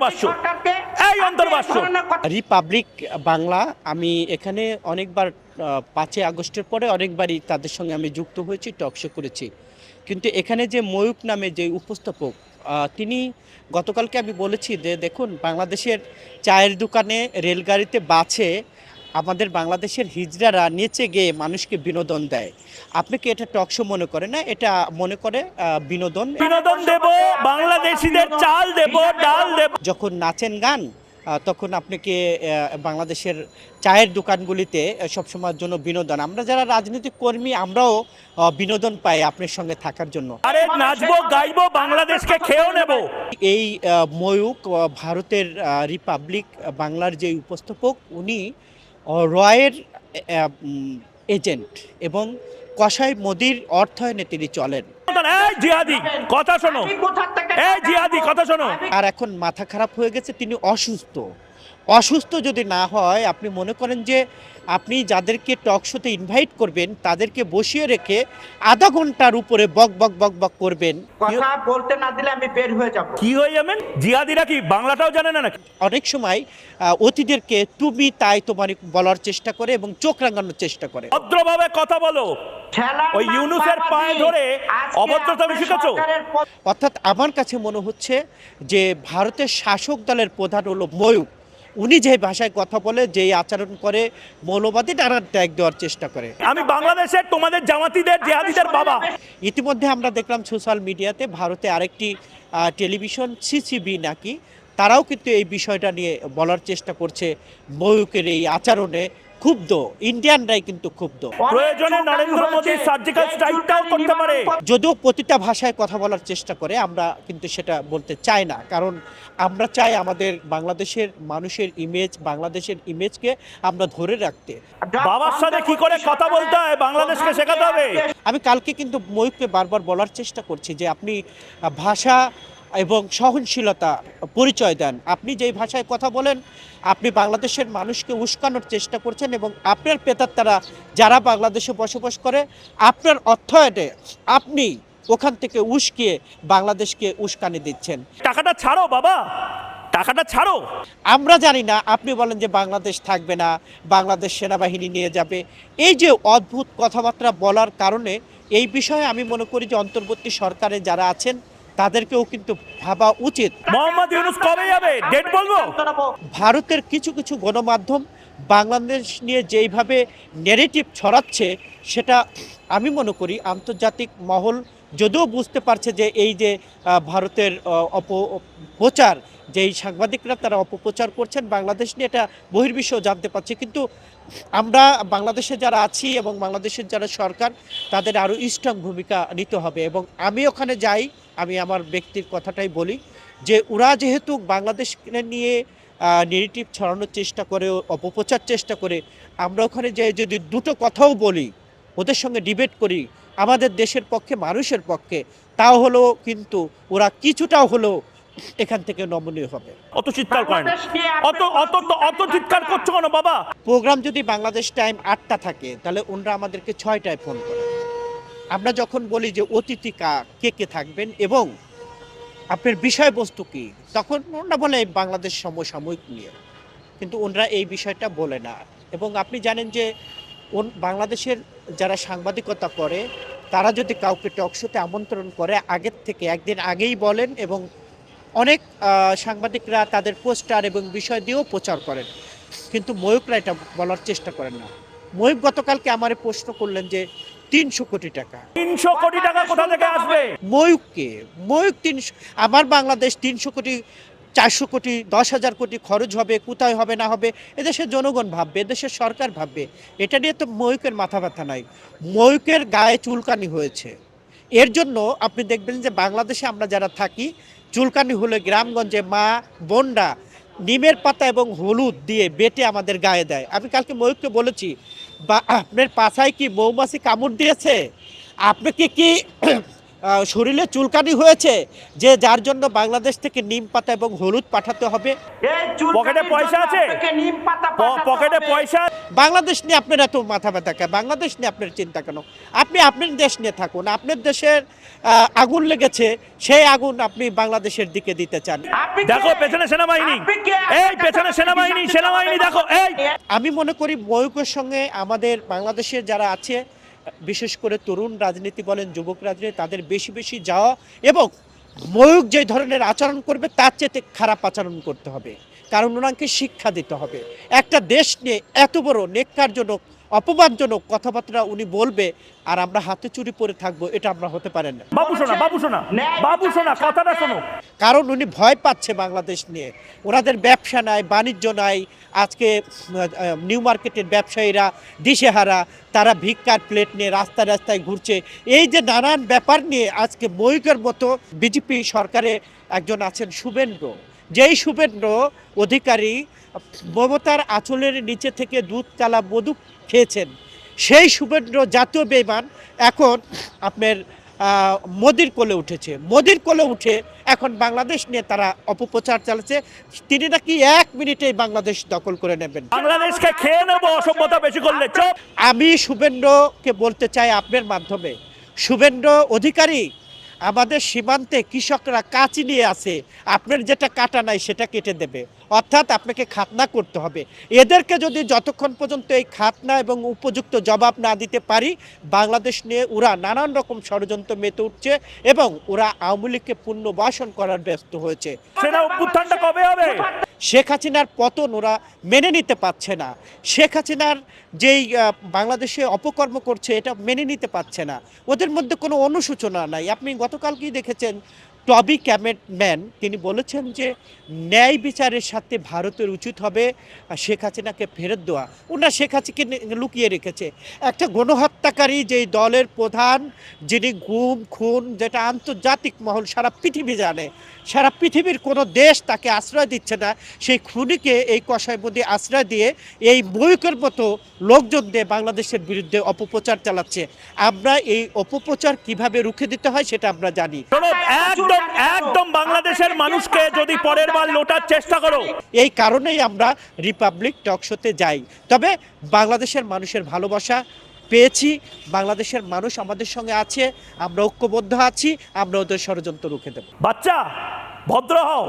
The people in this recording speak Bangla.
অন্তর্বাস্য, এই অন্তর্বাস্য। রিপাবলিক বাংলা, আমি এখানে অনেকবার 5ই আগস্টের পরে অনেকবারই তাদের সঙ্গে আমি যুক্ত হয়েছি, টকশো করেছি। কিন্তু এখানে যে ময়ূক নামে যে উপস্থাপক, তিনি গতকালকে আমি বলেছি যে দেখুন, বাংলাদেশের চায়ের দোকানে, রেলগাড়িতে, বাসে আমাদের বাংলাদেশের হিজড়ারা নেচে গিয়ে মানুষকে বিনোদন দেয়। আপনি কি এটা টকশো মনে করে না? এটা মনে করে বিনোদন। বিনোদন দেব, বাংলাদেশিদের চাল দেব, ডাল দেব। যখন নাচেন গান, তখন আপনাকে বাংলাদেশের চায়ের দোকানগুলিতে সবসময়ের জন্য বিনোদন। আমরা যারা রাজনৈতিক কর্মী, আমরাও বিনোদন পাই আপনার সঙ্গে থাকার জন্য। আরে নাচবো, গাইবো, বাংলাদেশকে খেয়েও নেব। এই ময়ূক ভারতের রিপাবলিক বাংলার যে উপস্থাপক, উনি রয়ের এজেন্ট এবং কসাই মোদির অর্থায়নে তিনি চলেন। এই জিহাদি কথা শোনো, এই জিহাদি কথা শোনো। আর এখন মাথা খারাপ হয়ে গেছে, তিনি অসুস্থ। অসুস্থ যদি না হয়, আপনি মনে করেন যে আপনি যাদেরকে টক শোতে ইনভাইট করবেন তাদেরকে বসিয়ে রেখে আধা ঘন্টার উপরে বক বক বক বক করবেন? কথা বলতে না দিলে আমি বের হয়ে যাব। কি হয়ে যাবেন? জিহাদিরা কি বাংলাটাও জানে না নাকি? অনেক সময় অতিথিদেরকে তুমি তাই তোমার বলার চেষ্টা করে এবং চোখ রাঙানোর চেষ্টা করে। ভদ্রভাবে কথা বলো। ওই ইউনুসের পায়ে ধরে অভদ্রতা শিখেছো? অর্থাৎ আমার কাছে মনে হচ্ছে যে ভারতের শাসক দলের প্রধান হলো ময়ূক। উনি যে ভাষায় কথা বলে, যেই আচরণ করে, মৌলবাদী নানান ট্যাগ দেওয়ার চেষ্টা করে। আমি বাংলাদেশের তোমাদের জামাতিদের, জিহাদিদের বাবা। ইতিমধ্যে আমরা দেখলাম সোশ্যাল মিডিয়াতে ভারতে আরেকটি টেলিভিশন সিসিবি নাকি, তারাও কিন্তু এই বিষয়টা নিয়ে বলার চেষ্টা করছে। ময়ূকের এই আচরণে ক্ষুব্ধ ইন্ডিয়ানরাই কিন্তু ক্ষুব্ধ। প্রয়োজনে নরেন্দ্র মোদী সার্জিক্যাল স্ট্রাইকটাও করতে পারে। যদিও প্রতিটা ভাষায় কথা বলার চেষ্টা করে, আমরা কিন্তু সেটা বলতে চাই না, কারণ আমরা চাই আমাদের বাংলাদেশের মানুষের ইমেজ, বাংলাদেশের ইমেজকে আমরা ধরে রাখতে। বাবার সাথে কি করে কথা বলতে হয় বাংলাদেশকে শেখাতে হবে। আমি কালকে কিন্তু ময়ূককে বারবার বলার চেষ্টা করছি যে আপনি ভাষা এবং সহনশীলতা পরিচয় দেন। আপনি যেই ভাষায় কথা বলেন, আপনি বাংলাদেশের মানুষকে উস্কানোর চেষ্টা করছেন এবং আপনার প্রেতাত্মারা যারা বাংলাদেশে বসবাস করে, আপনার অর্থায়নে আপনি ওখান থেকে উস্কিয়ে বাংলাদেশকে উস্কানি দিচ্ছেন। টাকাটা ছাড়ো বাবা, টাকাটা ছাড়ো। আমরা জানি না, আপনি বলেন যে বাংলাদেশ থাকবে না, বাংলাদেশ সেনাবাহিনী নিয়ে যাবে। এই যে অদ্ভুত কথাবার্তা বলার কারণে এই বিষয়ে আমি মনে করি যে অন্তর্বর্তী সরকারে যারা আছেন তাদেরকেও কিন্তু ভাবা উচিত। মোহাম্মদ ইউনূস কবে যাবে? ডেট বলবো। ভারতের কিছু কিছু গণমাধ্যম বাংলাদেশ নিয়ে যেইভাবে নেগেটিভ ছড়াচ্ছে, সেটা আমি মনে করি আন্তর্জাতিক মহল যদিও বুঝতে পারছে যে এই যে ভারতের অপপ্রচার, যেই সাংবাদিকরা তারা অপপ্রচার করছেন বাংলাদেশ নিয়ে, এটা বহির্বিশ্ব জানতে পারছে। কিন্তু আমরা বাংলাদেশে যারা আছি এবং বাংলাদেশের যারা সরকার, তাদের আরও স্ট্রং ভূমিকা নিতে হবে। এবং আমি ওখানে যাই, আমি আমার ব্যক্তির কথাটাই বলি যে ওরা যেহেতু বাংলাদেশকে নিয়ে নেগেটিভ ছড়ানোর চেষ্টা করে, অপপ্রচার চেষ্টা করে, আমরা ওখানে যাই যদি দুটো কথাও বলি, ওদের সঙ্গে ডিবেট করি আমাদের দেশের পক্ষে, মানুষের পক্ষে, তাও হলো কিন্তু ওরা কিছুটাও হলেও এখান থেকে নমনীয় হবে। অত চিৎকার করেন, অত অত অত চিৎকার করছো কেন বাবা? প্রোগ্রাম যদি বাংলাদেশ টাইম 8টা থাকে, তাহলে ওনারা আমাদেরকে 6টায় ফোন করে। আমরা যখন বলি যে অতিথি কে কে থাকবেন এবং আপনার বিষয়বস্তু কী, তখন ওনারা বলে বাংলাদেশ সমসাময়িক নিয়ে, কিন্তু ওনারা এই বিষয়টা বলে না। এবং আপনি জানেন যে বাংলাদেশের যারা সাংবাদিকতা করে, তারা যদি কাউকে টকশোতে আমন্ত্রণ করে, আগের থেকে একদিন আগেই বলেন এবং অনেক সাংবাদিকরা তাদের পোস্টার এবং বিষয় দিয়েও প্রচার করেন, কিন্তু ময়ূকরা এটা বলার চেষ্টা করেন না। ময়ূক গতকালকে আমারে প্রশ্ন করলেন যে 300 কোটি টাকা। 300 কোটি টাকা কোথা থেকে আসবে? ময়ূককে, ময়ূক 300, আমার বাংলাদেশ 300 কোটি, 400 কোটি, 10,000 কোটি খরচ হবে, কোথায় হবে না হবে এদেশের জনগণ ভাববে, এদেশের সরকার ভাববে। এটা নিয়ে তো ময়ূকের মাথা ব্যথা নাই। ময়ূকের গায়ে চুলকানি হয়েছে। এর জন্য আপনি দেখবেন যে বাংলাদেশে আমরা যারা থাকি, চুলকানি হলে গ্রামগঞ্জে মা বোনরা নিমের পাতা এবং হলুদ দিয়ে বেটে আমাদের গায়ে দেয়। আমি কালকে ময়ূককে বলেছি, বা আপনার পাছায় কি মৌমাছি কামড় দিয়েছে? আপনাকে কি শরীরে চুলকানি হয়েছে, যে যার জন্য বাংলাদেশ থেকে নিম পাতা এবং হলুদ পাঠাতে হবে। পকেটে পয়সা আছে? নিম পাতা পকেটে পয়সা? বাংলাদেশ নিয়ে আপনার এত মাথা ব্যথা কেন? বাংলাদেশ নিয়ে আপনার চিন্তা কেন? আপনি আপনার দেশ নিয়ে থাকুন। আপনার দেশের আগুন লেগেছে, সেই আগুন আপনি বাংলাদেশের দিকে দিতে চান। দেখো পেছনে সেনাবাহিনী, এই পেছনে সেনাবাহিনী, সেনাবাহিনী দেখো। এই আমি মনে করি ময়ূকের সঙ্গে আমাদের বাংলাদেশের যারা আছে, বিশেষ করে তরুণ রাজনীতি বলেন, যুবক রাজনীতি, তাদের বেশি বেশি যাওয়া এবং ময়ূক যে ধরনের আচরণ করবে তার চেয়ে খারাপ আচরণ করতে হবে, কারণ ওনাকে শিক্ষা দিতে হবে। একটা দেশ নিয়ে এত বড় নেককারজনক, অপমানজনক কথাবার্তা উনি বলবে আর আমরা হাতে চুরি পরে থাকবো, এটা আমরা হতে পারেন না। বাবু শোনা, বাবু শোনা, বাবু শোনা, কথাটা শোনো। কারণ উনি ভয় পাচ্ছে বাংলাদেশ নিয়ে। ওনাদের ব্যবসা নাই, বাণিজ্য নাই। আজকে নিউ মার্কেটের ব্যবসায়ীরা দিশেহারা, তারা ভিক্ষার প্লেট নিয়ে রাস্তায় রাস্তায় ঘুরছে। এই যে নানান ব্যাপার নিয়ে আজকে ময়ূকের মতো বিজেপি সরকারে একজন আছেন শুভেন্দ্র, যেই শুভেন্দ্র অধিকারী মমতার আঁচলের নিচে থেকে দুধ কালা মধু খেয়েছেন, সেই শুভেন্দ্র জাতীয় বেঈমান এখন আপনার মোদির কোলে উঠেছে। মোদির কোলে উঠে এখন বাংলাদেশ নিয়ে তারা অপপ্রচার চালাচ্ছে। তিনি নাকি 1 মিনিটেই বাংলাদেশ দখল করে নেবেন। বাংলাদেশকে খেয়ে নেবো অসভ্যতা বেশি করলে। চুপ। আমি শুভেন্দ্রকে বলতে চাই আপনার মাধ্যমে, শুভেন্দ্র অধিকারী, আমাদের সীমান্তে কৃষকরা কাঁচি নিয়ে আছে, আপনার যেটা কাটা নাই সেটা কেটে দেবে, অর্থাৎ আপনাকে খাতনা করতে হবে। এদেরকে যদি যতক্ষণ পর্যন্ত এই খাতনা এবং উপযুক্ত জবাব না দিতে পারি, বাংলাদেশ নিয়ে ওরা নানান রকম ষড়যন্ত্র মেতে উঠছে এবং ওরা আওয়ামী লীগকে পুনর্বাসন করার ব্যস্ত হয়েছে। সেনা অভ্যুত্থানটা কবে হবে? শেখ হাসিনার পতন ওরা মেনে নিতে পারছে না। শেখ হাসিনার যেই বাংলাদেশে অপকর্ম করছে এটা মেনে নিতে পারছে না। ওদের মধ্যে কোনো অনুশোচনা নাই। আপনি গতকালকেই দেখেছেন টবি ক্যামেটম্যান, তিনি বলেছেন যে ন্যায় বিচারের সাথে ভারতের উচিত হবে শেখ হাসিনাকে ফেরত দেওয়া। ওনারা শেখ হাসিনাকে লুকিয়ে রেখেছে। একটা গণহত্যাকারী যেই দলের প্রধান, যিনি গুম খুন, যেটা আন্তর্জাতিক মহল সারা পৃথিবী জানে, সারা পৃথিবীর কোনো দেশ তাকে আশ্রয় দিচ্ছে না, সেই খুনিকে এই কষায় মধ্যে আশ্রয় দিয়ে এই ময়ূকের মতো লোকজন দিয়ে বাংলাদেশের বিরুদ্ধে অপপ্রচার চালাচ্ছে। আমরা এই অপপ্রচার কিভাবে রুখে দিতে হয় সেটা আমরা জানি। একদম একদম বাংলাদেশের মানুষকে যদি পরের বার লোটার চেষ্টা করো। এই কারণেই আমরা রিপাবলিক টকশোতে যাই। তবে বাংলাদেশের মানুষের ভালোবাসা পেয়েছি, বাংলাদেশের মানুষ আমাদের সঙ্গে আছে, আমরা ঐক্যবদ্ধ আছি, আমরা ওদের ষড়যন্ত্র রুখে দেব। বাচ্চা ভদ্র হও।